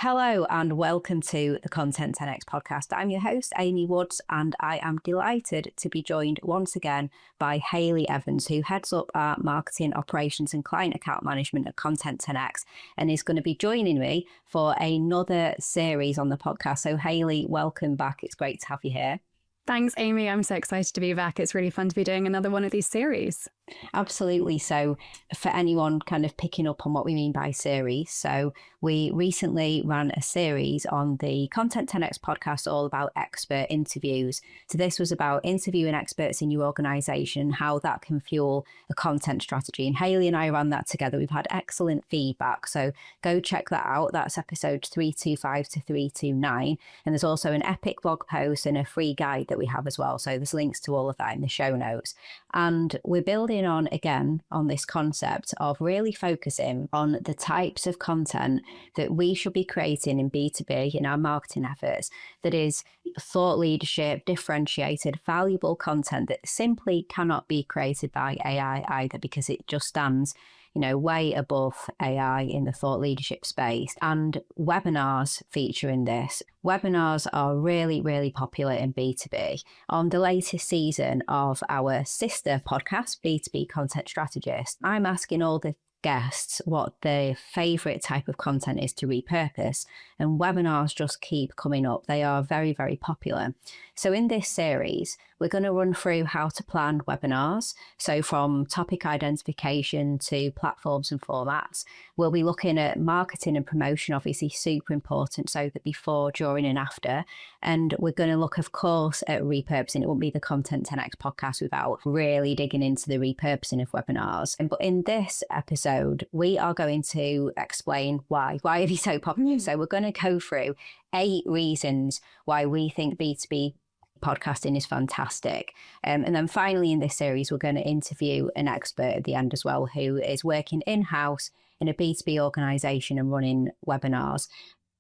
Hello and welcome to the Content 10x podcast. I'm your host, Amy Woods, and I am delighted to be joined once again by Hayley Evans, who heads up our marketing operations and client account management at Content 10x and is going to be joining me for another series on the podcast. So Hayley, welcome back. It's great to have you here. Thanks, Amy. I'm so excited to be back. It's really fun to be doing another one of these series. Absolutely. So for anyone kind of picking up on what we mean by series, so we recently ran a series on the Content 10x podcast all about expert interviews. So this was about interviewing experts in your organization, how that can fuel a content strategy. And Hayley and I ran that together. We've had excellent feedback. So go check that out. That's episode 325 to 329. And there's also an epic blog post and a free guide that we have as well. So there's links to all of that in the show notes. And we're building on this concept of really focusing on the types of content that we should be creating in B2B in our marketing efforts, that is thought leadership, differentiated, valuable content that simply cannot be created by AI either, because it just stands way above AI in the thought leadership space. And webinars feature in this. Webinars are really, really popular in B2B. On the latest season of our sister podcast, B2B Content Strategist, I'm asking all the guests what their favourite type of content is to repurpose, and webinars just keep coming up. They are very, very popular. So in this series, we're going to run through how to plan webinars. So from topic identification to platforms and formats, we'll be looking at marketing and promotion, obviously super important, so that before, during and after. And we're going to look, of course, at repurposing. It won't be the Content 10x podcast without really digging into the repurposing of webinars. But in this episode, we are going to explain why are they so popular. So we're going to go through 8 reasons why we think B2B podcasting is fantastic. And then finally in this series, we're going to interview an expert at the end as well, who is working in-house in a B2B organization and running webinars.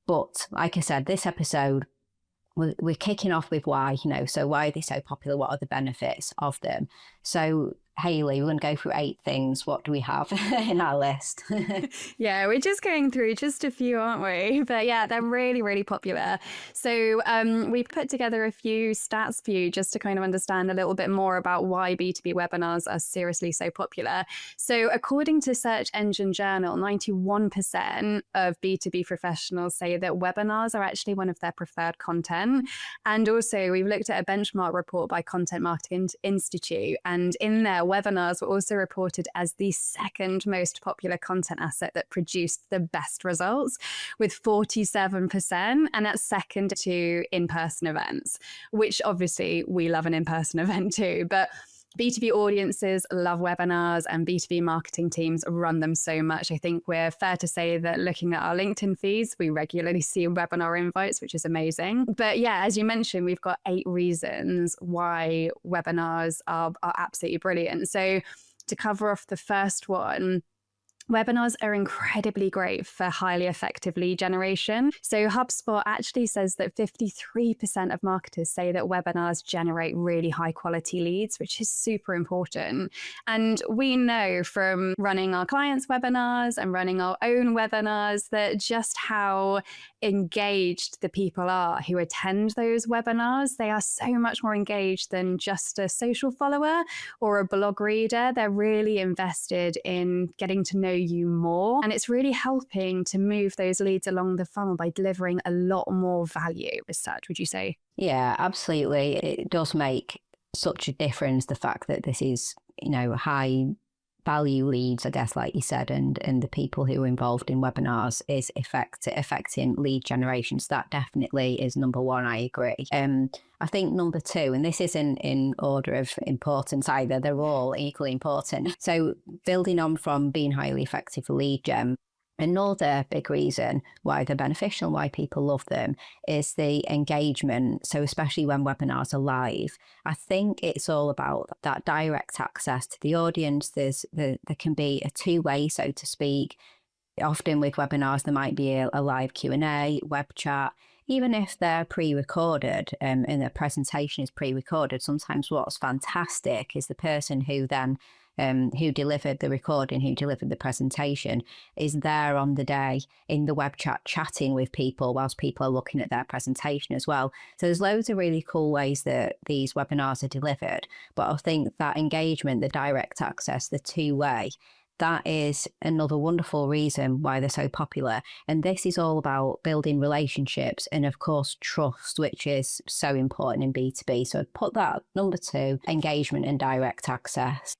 But like I said, this episode, we're kicking off with why, so why are they so popular? What are the benefits of them? So Hayley, we're going to go through 8 things. What do we have in our list? Yeah, we're just going through just a few, aren't we? But yeah, they're really, really popular. So we put together a few stats for you just to kind of understand a little bit more about why B2B webinars are seriously so popular. So according to Search Engine Journal, 91% of B2B professionals say that webinars are actually one of their preferred content. And also we've looked at a benchmark report by Content Marketing Institute, and in there, webinars were also reported as the second most popular content asset that produced the best results, with 47%, and that's second to in-person events, which obviously we love an in-person event too. But B2B audiences love webinars and B2B marketing teams run them so much. I think we're fair to say that looking at our LinkedIn feeds, we regularly see webinar invites, which is amazing. But yeah, as you mentioned, we've got 8 reasons why webinars are absolutely brilliant. So to cover off the first one, webinars are incredibly great for highly effective lead generation. So HubSpot actually says that 53% of marketers say that webinars generate really high quality leads, which is super important. And we know from running our clients' webinars and running our own webinars that just how engaged the people are who attend those webinars. They are so much more engaged than just a social follower or a blog reader. They're really invested in getting to know you more, and it's really helping to move those leads along the funnel by delivering a lot more value as such, would you say? Yeah, absolutely. It does make such a difference, the fact that this is high value leads, I guess, like you said, and the people who are involved in webinars is affecting lead generation. So that definitely is number 1. I agree. I think number 2, and this isn't in order of importance either, they're all equally important. So building on from being highly effective for lead gen, another big reason why they're beneficial, why people love them, is the engagement. So especially when webinars are live, I think it's all about that direct access to the audience. There can be a two-way, so to speak. Often with webinars, there might be a live Q&A, web chat. Even if they're pre-recorded and the presentation is pre-recorded, sometimes what's fantastic is the person who then who delivered the recording, who delivered the presentation, is there on the day in the web chat chatting with people whilst people are looking at their presentation as well. So there's loads of really cool ways that these webinars are delivered. But I think that engagement, the direct access, the two-way, that is another wonderful reason why they're so popular. And this is all about building relationships and, of course, trust, which is so important in B2B. So I'd put that number 2, engagement and direct access.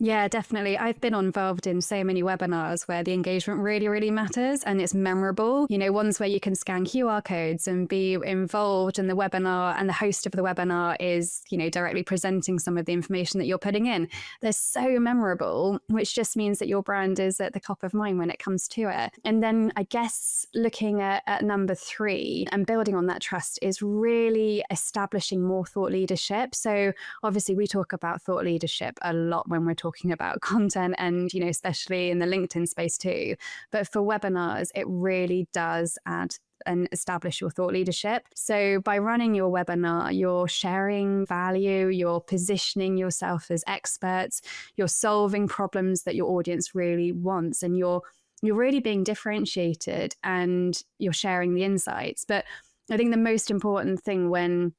Yeah, definitely. I've been involved in so many webinars where the engagement really, really matters and it's memorable. You know, ones where you can scan QR codes and be involved in the webinar and the host of the webinar is, you know, directly presenting some of the information that you're putting in. They're so memorable, which just means that your brand is at the top of mind when it comes to it. And then I guess looking at number 3 and building on that trust is really establishing more thought leadership. So obviously we talk about thought leadership a lot when we're talking about content and, you know, especially in the LinkedIn space too. But for webinars, it really does add and establish your thought leadership. So by running your webinar, you're sharing value, you're positioning yourself as experts, you're solving problems that your audience really wants, and you're really being differentiated and you're sharing the insights. But I think the most important thing when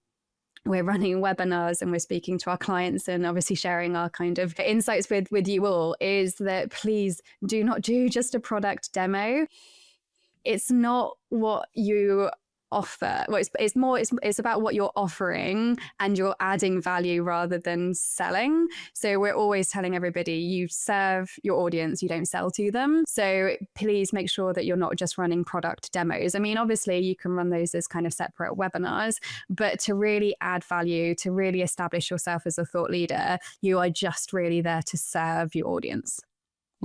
we're running webinars and we're speaking to our clients and obviously sharing our kind of insights with you all is that please do not do just a product demo. It's not what you offer. Well, it's about what you're offering and you're adding value rather than selling. So we're always telling everybody you serve your audience, you don't sell to them. So please make sure that you're not just running product demos. I mean, obviously you can run those as kind of separate webinars, but to really add value, to really establish yourself as a thought leader, you are just really there to serve your audience.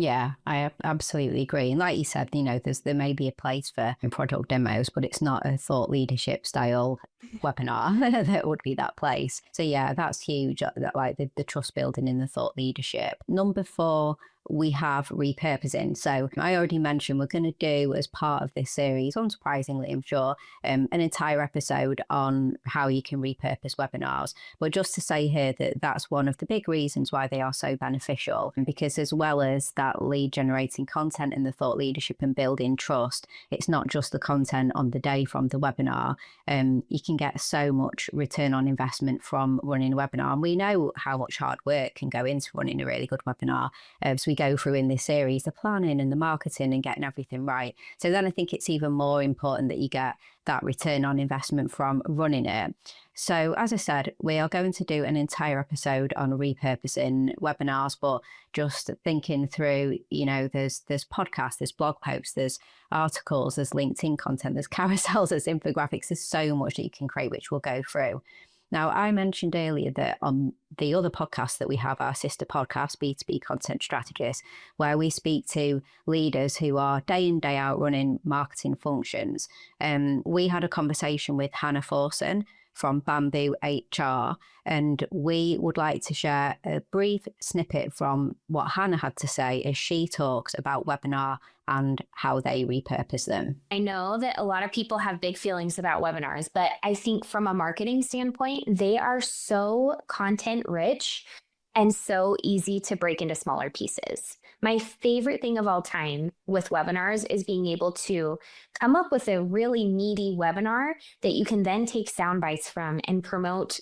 Yeah, I absolutely agree. And like you said, you know, there may be a place for product demos, but it's not a thought leadership style webinar that would be that place. So yeah, that's huge, like the trust building in the thought leadership. Number 4, we have repurposing. So I already mentioned we're going to do, as part of this series, unsurprisingly, I'm sure, an entire episode on how you can repurpose webinars. But just to say here that that's one of the big reasons why they are so beneficial, because as well as that lead generating content and the thought leadership and building trust, it's not just the content on the day from the webinar. You can get so much return on investment from running a webinar. And we know how much hard work can go into running a really good webinar. So we go through in this series the planning and the marketing and getting everything right. So then I think it's even more important that you get that return on investment from running it. So as I said, we are going to do an entire episode on repurposing webinars, but just thinking through, you know, there's podcasts, there's blog posts, there's articles, there's LinkedIn content, there's carousels, there's infographics, there's so much that you can create, which we'll go through. Now, I mentioned earlier that on the other podcast that we have, our sister podcast, B2B Content Strategists, where we speak to leaders who are day in, day out running marketing functions. We had a conversation with Hannah Forson from Bamboo HR, and we would like to share a brief snippet from what Hannah had to say as she talks about webinar and how they repurpose them. I know that a lot of people have big feelings about webinars, but I think from a marketing standpoint, they are so content rich and so easy to break into smaller pieces. My favorite thing of all time with webinars is being able to come up with a really meaty webinar that you can then take sound bites from and promote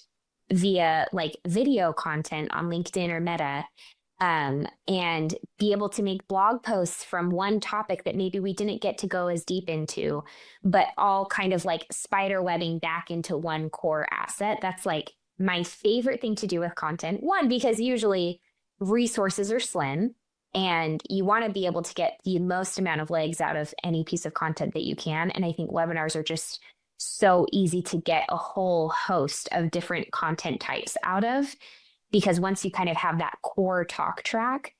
via like video content on LinkedIn or Meta. And be able to make blog posts from one topic that maybe we didn't get to go as deep into, but all kind of like spider webbing back into one core asset. That's like my favorite thing to do with content. One, because usually resources are slim and you want to be able to get the most amount of legs out of any piece of content that you can. And I think webinars are just so easy to get a whole host of different content types out of. Because once you kind of have that core talk track,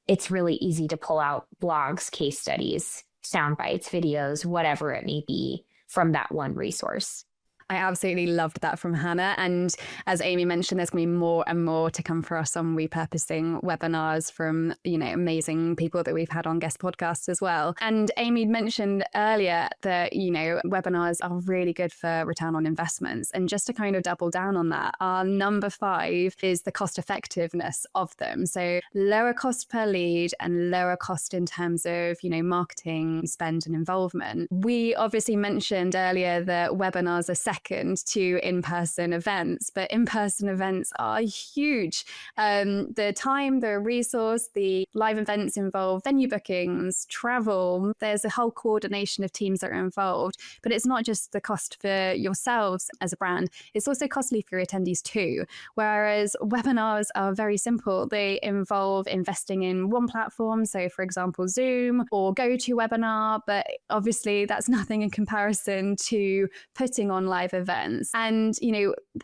it's really easy to pull out blogs, case studies, sound bites, videos, whatever it may be from that one resource. I absolutely loved that from Hannah. And as Amy mentioned, there's going to be more and more to come for us on repurposing webinars from, amazing people that we've had on guest podcasts as well. And Amy mentioned earlier that, webinars are really good for return on investments. And just to kind of double down on that, our number 5 is the cost effectiveness of them. So lower cost per lead and lower cost in terms of, marketing spend and involvement. We obviously mentioned earlier that webinars are second to in-person events, but in-person events are huge. The time, the resource, the live events involve venue bookings, travel. There's a whole coordination of teams that are involved, but it's not just the cost for yourselves as a brand, it's also costly for your attendees too. Whereas webinars are very simple. They involve investing in one platform, so for example, Zoom or GoToWebinar, but obviously that's nothing in comparison to putting on live events. And,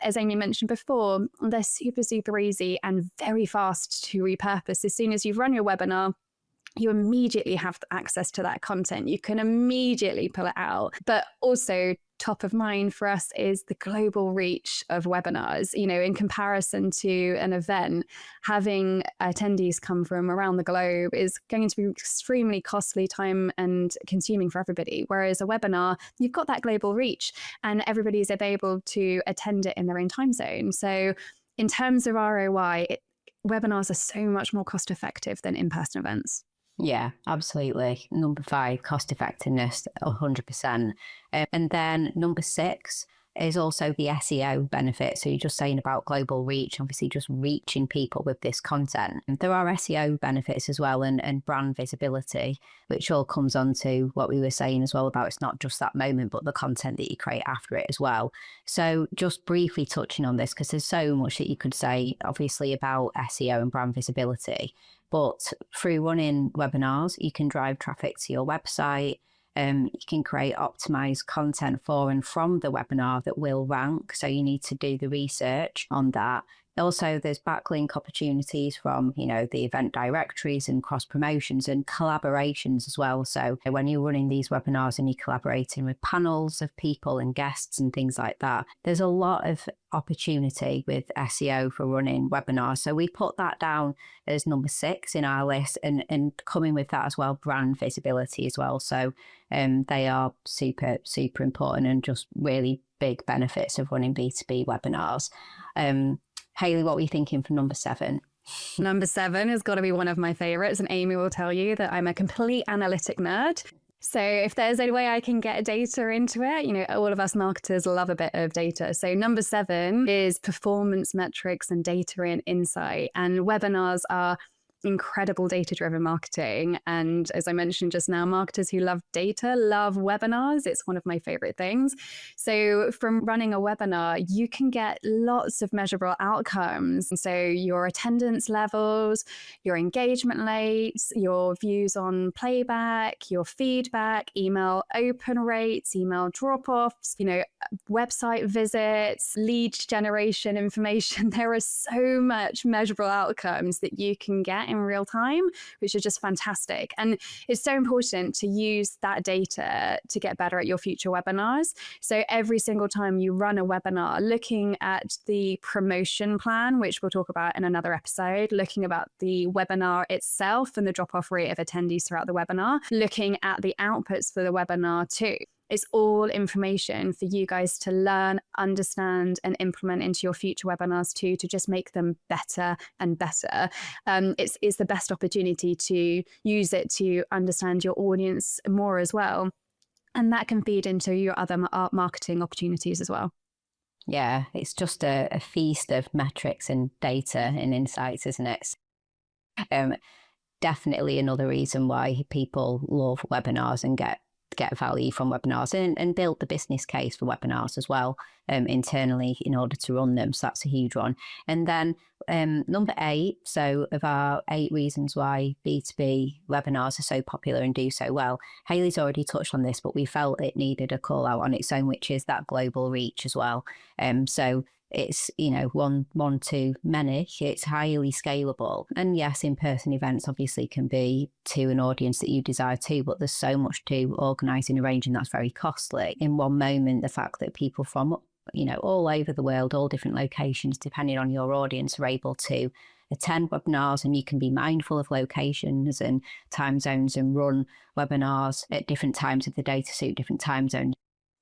as Amy mentioned before, they're super, super easy and very fast to repurpose. As soon as you've run your webinar, you immediately have access to that content. You can immediately pull it out. But also top of mind for us is the global reach of webinars. In comparison to an event, having attendees come from around the globe is going to be extremely costly, time and consuming for everybody. Whereas a webinar, you've got that global reach and everybody's able to attend it in their own time zone. So in terms of ROI, webinars are so much more cost effective than in-person events. Yeah, absolutely. Number 5, cost effectiveness, 100%. And then number 6 is also the SEO benefit. So you're just saying about global reach, obviously just reaching people with this content. And there are SEO benefits as well, and brand visibility, which all comes on to what we were saying as well about it's not just that moment, but the content that you create after it as well. So just briefly touching on this, because there's so much that you could say, obviously, about SEO and brand visibility. But through running webinars, you can drive traffic to your website. You can create optimized content for and from the webinar that will rank. So you need to do the research on that. Also, there's backlink opportunities from, the event directories and cross promotions and collaborations as well. So when you're running these webinars and you're collaborating with panels of people and guests and things like that, there's a lot of opportunity with SEO for running webinars. So we put that down as number 6 in our list, and coming with that as well, brand visibility as well. So they are super, super important and just really big benefits of running B2B webinars. Hayley, what were you thinking for number 7? Number 7 has got to be one of my favorites, and Amy will tell you that I'm a complete analytic nerd. So if there's any way I can get data into it, all of us marketers love a bit of data. So number 7 is performance metrics and data and insight. And webinars are incredible data-driven marketing. And as I mentioned just now, marketers who love data love webinars. It's one of my favorite things. So from running a webinar, you can get lots of measurable outcomes. And so your attendance levels, your engagement rates, your views on playback, your feedback, email open rates, email drop-offs, website visits, lead generation information. There are so much measurable outcomes that you can get in real time, which are just fantastic. And it's so important to use that data to get better at your future webinars. So every single time you run a webinar, looking at the promotion plan, which we'll talk about in another episode, looking about the webinar itself and the drop-off rate of attendees throughout the webinar, looking at the outputs for the webinar too. It's all information for you guys to learn, understand, and implement into your future webinars too, to just make them better and better. It's the best opportunity to use it to understand your audience more as well. And that can feed into your other marketing opportunities as well. Yeah, it's just a feast of metrics and data and insights, isn't it? Definitely another reason why people love webinars and get value from webinars, and build the business case for webinars as well internally in order to run them. So that's a huge one. And then number 8, so of our 8 reasons why B2B webinars are so popular and do so well, Hayley's already touched on this, but we felt it needed a call out on its own, which is that global reach as well. So it's, one to many, it's highly scalable. And yes, in-person events obviously can be to an audience that you desire to, but there's so much to organise and arrange, and that's very costly. In one moment, the fact that people from all over the world, all different locations, depending on your audience, are able to attend webinars, and you can be mindful of locations and time zones and run webinars at different times of the day to suit different time zones.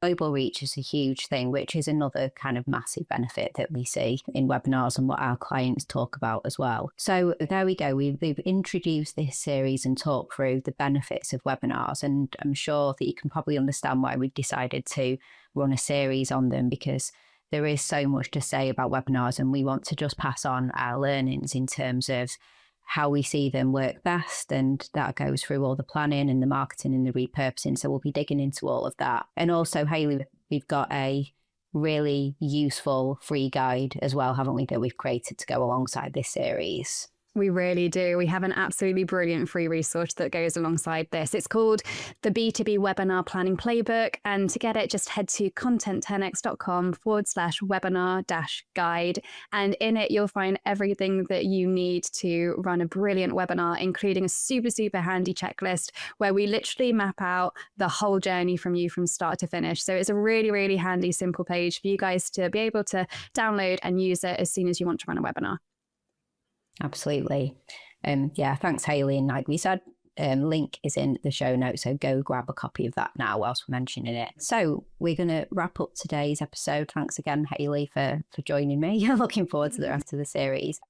Global reach is a huge thing, which is another kind of massive benefit that we see in webinars and what our clients talk about as well. So there we go. We've introduced this series and talked through the benefits of webinars. And I'm sure that you can probably understand why we've decided to run a series on them, because there is so much to say about webinars, and we want to just pass on our learnings in terms of how we see them work best, and that goes through all the planning and the marketing and the repurposing. So we'll be digging into all of that. And also, Hayley, we've got a really useful free guide as well, haven't we, that we've created to go alongside this series? We really do. We have an absolutely brilliant free resource that goes alongside this. It's called the B2B Webinar Planning Playbook. And to get it, just head to content10x.com/webinar-guide. And in it, you'll find everything that you need to run a brilliant webinar, including a super, super handy checklist where we literally map out the whole journey from start to finish. So it's a really, really handy, simple page for you guys to be able to download and use it as soon as you want to run a webinar. Absolutely. Thanks, Hayley. And like we said, link is in the show notes, so go grab a copy of that now whilst we're mentioning it. So we're going to wrap up today's episode. Thanks again, Hayley, for joining me. Looking forward to the rest of the series.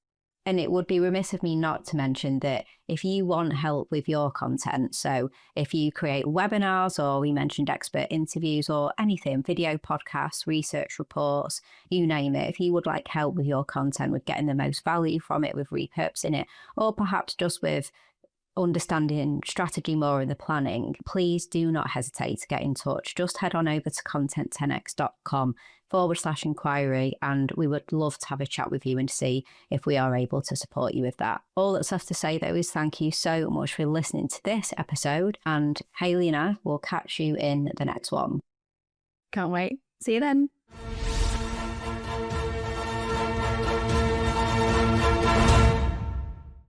And it would be remiss of me not to mention that if you want help with your content, so if you create webinars, or we mentioned expert interviews or anything, video podcasts, research reports, you name it, if you would like help with your content, with getting the most value from it, with repurposing it, or perhaps just with understanding strategy more in the planning, please do not hesitate to get in touch. Just head on over to content10x.com/inquiry, and we would love to have a chat with you and see if we are able to support you with that. All that's left to say, though, is thank you so much for listening to this episode, and Hayley and I will catch you in the next one. Can't wait. See you then.